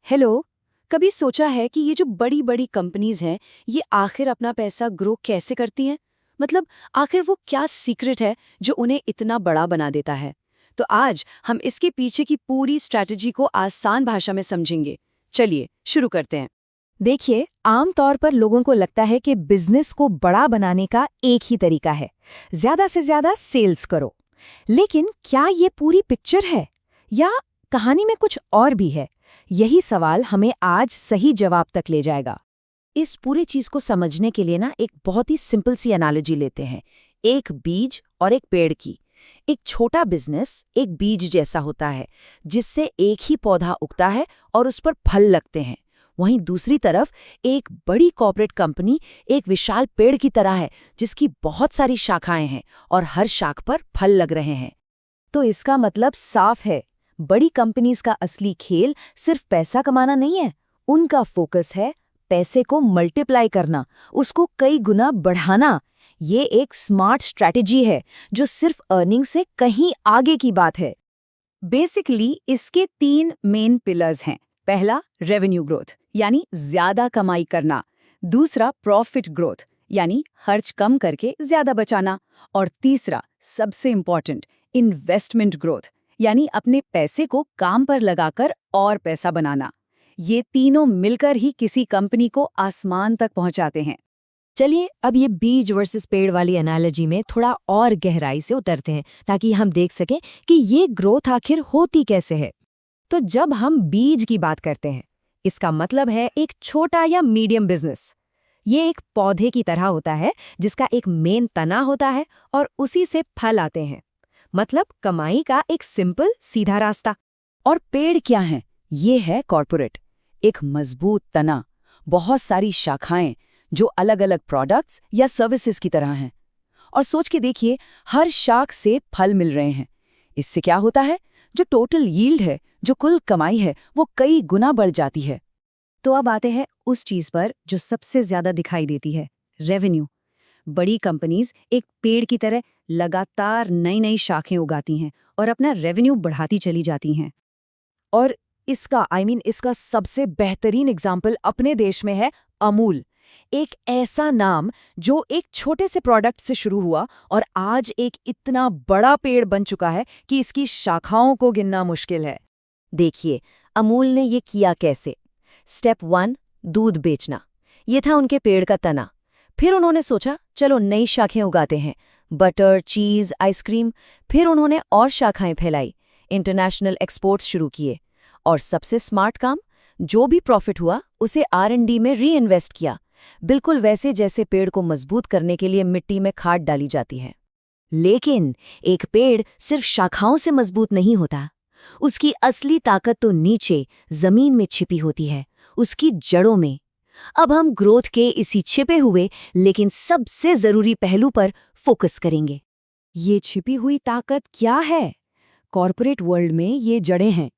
Hello. कभी सोचा है कि ये जो बड़ी बड़ी कंपनीज हैं, ये आखिर अपना पैसा ग्रो कैसे करती हैं? मतलब आखिर वो क्या सीक्रेट है जो उन्हें इतना बड़ा बना देता है? तो आज हम इसके पीछे की पूरी स्ट्रैटेजी को आसान भाषा में समझेंगे। चलिए शुरू करते हैं। देखिए, आमतौर पर लोगों को लगता है कि बिजनेस को बड़ा बनाने का एक ही तरीका है, ज्यादा से ज्यादा सेल्स करो। लेकिन क्या ये पूरी पिक्चर है या कहानी में कुछ और भी है? यही सवाल हमें आज सही जवाब तक ले जाएगा। इस पूरी चीज को समझने के लिए एक बहुत ही सिंपल सी एनालॉजी लेते हैं, एक बीज और एक पेड़ की। एक छोटा बिजनेस एक बीज जैसा होता है, जिससे एक ही पौधा उगता है और उस पर फल लगते हैं। वहीं दूसरी तरफ एक बड़ी कॉर्पोरेट कंपनी एक विशाल पेड़ की तरह है, जिसकी बहुत सारी शाखाएं हैं और हर शाख पर फल लग रहे हैं। तो इसका मतलब साफ है, बड़ी कंपनीज का असली खेल सिर्फ पैसा कमाना नहीं है। उनका फोकस है पैसे को मल्टीप्लाई करना, उसको कई गुना बढ़ाना। ये एक स्मार्ट स्ट्रैटेजी है जो सिर्फ अर्निंग से कहीं आगे की बात है। बेसिकली इसके तीन मेन पिलर्स हैं। पहला रेवेन्यू ग्रोथ, यानी ज्यादा कमाई करना। दूसरा प्रॉफिट ग्रोथ, यानी खर्च कम करके ज्यादा बचाना। और तीसरा सबसे इंपॉर्टेंट, इन्वेस्टमेंट ग्रोथ, यानी अपने पैसे को काम पर लगाकर और पैसा बनाना। ये तीनों मिलकर ही किसी कंपनी को आसमान तक पहुंचाते हैं। चलिए अब ये बीज वर्सेस पेड़ वाली एनालॉजी में थोड़ा और गहराई से उतरते हैं, ताकि हम देख सकें कि ये ग्रोथ आखिर होती कैसे है। तो जब हम बीज की बात करते हैं, इसका मतलब है एक छोटा या मीडियम बिजनेस। ये एक पौधे की तरह होता है, जिसका एक मेन तना होता है और उसी से फल आते हैं। मतलब कमाई का एक सिंपल सीधा रास्ता। और पेड़ क्या है? ये है कॉर्पोरेट, एक मजबूत तना, बहुत सारी शाखाएं जो अलग अलग प्रोडक्ट्स या सर्विसेज की तरह हैं। और सोच के देखिए, हर शाख से फल मिल रहे हैं। इससे क्या होता है? जो टोटल यील्ड है, जो कुल कमाई है, वो कई गुना बढ़ जाती है। तो अब आते हैं उस चीज पर जो सबसे ज्यादा दिखाई देती है, रेवेन्यू। बड़ी कंपनीज एक पेड़ की तरह लगातार नई नई शाखें उगाती हैं और अपना रेवेन्यू बढ़ाती चली जाती हैं। और इसका इसका सबसे बेहतरीन एग्जाम्पल अपने देश में है अमूल। एक ऐसा नाम जो एक छोटे से प्रोडक्ट से शुरू हुआ और आज एक इतना बड़ा पेड़ बन चुका है कि इसकी शाखाओं को गिनना मुश्किल है। देखिए, अमूल ने ये किया कैसे। स्टेप 1, दूध बेचना। ये था उनके पेड़ का तना। फिर उन्होंने सोचा, चलो नई शाखें उगाते हैं, बटर, चीज, आइसक्रीम। फिर उन्होंने और शाखाएं फैलाई, इंटरनेशनल एक्सपोर्ट्स शुरू किए। और सबसे स्मार्ट काम, जो भी प्रॉफिट हुआ उसे R&D में री इन्वेस्ट किया, बिल्कुल वैसे जैसे पेड़ को मजबूत करने के लिए मिट्टी में खाद डाली जाती है। लेकिन एक पेड़ सिर्फ शाखाओं से मजबूत नहीं होता। उसकी असली ताकत तो नीचे जमीन में छिपी होती है, उसकी जड़ों में। अब हम ग्रोथ के इसी छिपे हुए लेकिन सबसे जरूरी पहलू पर फोकस करेंगे। ये छिपी हुई ताकत क्या है? कॉर्पोरेट वर्ल्ड में ये जड़ें हैं।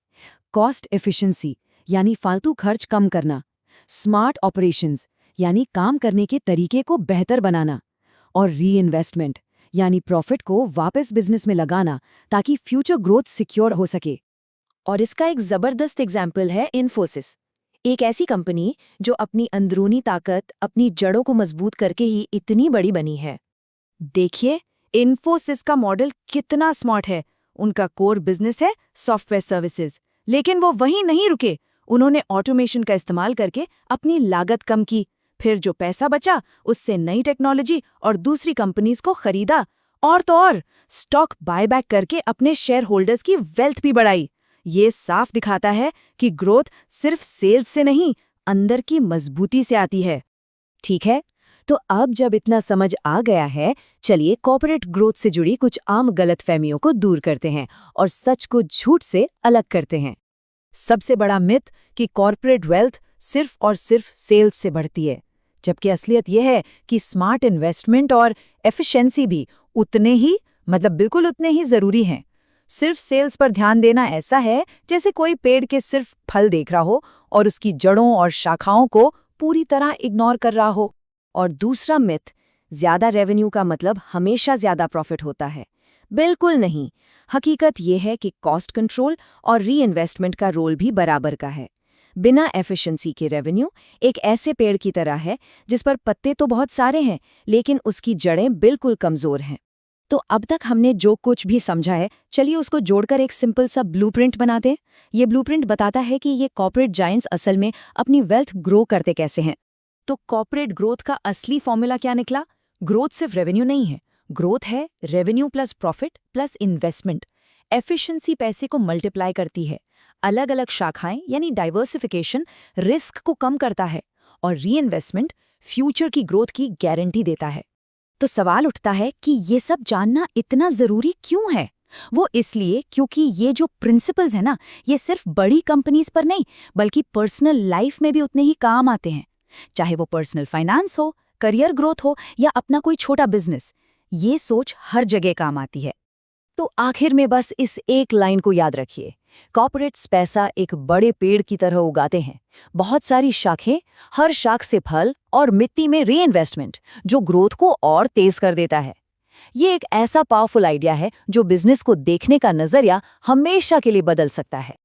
कॉस्ट एफिशिएंसी, यानी फालतू खर्च कम करना। स्मार्ट ऑपरेशंस, यानी काम करने के तरीके को बेहतर बनाना। और री इन्वेस्टमेंट, यानी प्रॉफिट को वापस बिजनेस में लगाना ताकि फ्यूचर ग्रोथ सिक्योर हो सके। और इसका एक जबरदस्त एग्जाम्पल है इन्फोसिस, एक ऐसी कंपनी जो अपनी अंदरूनी ताकत, अपनी जड़ों को मजबूत करके ही इतनी बड़ी बनी है। देखिए, इन्फोसिस का मॉडल कितना स्मार्ट है। उनका कोर बिजनेस है सॉफ्टवेयर सर्विसेज, लेकिन वो वहीं नहीं रुके। उन्होंने ऑटोमेशन का इस्तेमाल करके अपनी लागत कम की। फिर जो पैसा बचा, उससे नई टेक्नोलॉजी और दूसरी कंपनीज को खरीदा। और तो और स्टॉक बायबैक करके अपने शेयर होल्डर्स की वेल्थ भी बढ़ाई। ये साफ दिखाता है कि ग्रोथ सिर्फ सेल्स से नहीं, अंदर की मजबूती से आती है। ठीक है, तो अब जब इतना समझ आ गया है, चलिए कॉर्पोरेट ग्रोथ से जुड़ी कुछ आम गलतफहमियों को दूर करते हैं और सच को झूठ से अलग करते हैं। सबसे बड़ा मिथ कि कॉर्पोरेट वेल्थ सिर्फ और सिर्फ सेल्स से बढ़ती है, जबकि असलियत यह है कि स्मार्ट इन्वेस्टमेंट और एफिशिएंसी भी उतने ही, बिल्कुल उतने ही जरूरी हैं। सिर्फ सेल्स पर ध्यान देना ऐसा है जैसे कोई पेड़ के सिर्फ फल देख रहा हो और उसकी जड़ों और शाखाओं को पूरी तरह इग्नोर कर रहा हो। और दूसरा मिथ, ज्यादा रेवेन्यू का मतलब हमेशा ज्यादा प्रॉफिट होता है। बिल्कुल नहीं। हकीकत यह है कि कॉस्ट कंट्रोल और री इन्वेस्टमेंट का रोल भी बराबर का है। बिना एफिशिएंसी के रेवेन्यू एक ऐसे पेड़ की तरह है जिस पर पत्ते तो बहुत सारे हैं, लेकिन उसकी जड़ें बिल्कुल कमजोर हैं। तो अब तक हमने जो कुछ भी समझा है, चलिए उसको जोड़कर एक सिंपल सा ब्लूप्रिंट बना दें। ये ब्लूप्रिंट बताता है कि ये कॉर्पोरेट जायंट्स असल में अपनी वेल्थ ग्रो करते कैसे हैं। तो कॉर्पोरेट ग्रोथ का असली फॉर्मूला क्या निकला? ग्रोथ सिर्फ रेवेन्यू नहीं है, ग्रोथ है revenue plus profit plus investment. Efficiency पैसे को मल्टीप्लाई करती है, अलग अलग शाखाएं यानी डाइवर्सिफिकेशन रिस्क को कम करता है, और रीइन्वेस्टमेंट फ्यूचर की ग्रोथ की गारंटी देता है। तो सवाल उठता है कि ये सब जानना इतना जरूरी क्यों है? वो इसलिए क्योंकि ये जो प्रिंसिपल्स है ना, ये सिर्फ बड़ी कंपनीज पर नहीं बल्कि पर्सनल लाइफ में भी उतने ही काम आते हैं। चाहे वो पर्सनल फाइनेंस हो, करियर ग्रोथ हो या अपना कोई छोटा बिजनेस, ये सोच हर जगह काम आती है। तो आखिर में बस इस एक लाइन को याद रखिए, कॉर्पोरेट्स पैसा एक बड़े पेड़ की तरह उगाते हैं, बहुत सारी शाखें, हर शाख से फल और मिट्टी में रीइन्वेस्टमेंट जो ग्रोथ को और तेज कर देता है। ये एक ऐसा पावरफुल आइडिया है जो बिजनेस को देखने का नजरिया हमेशा के लिए बदल सकता है।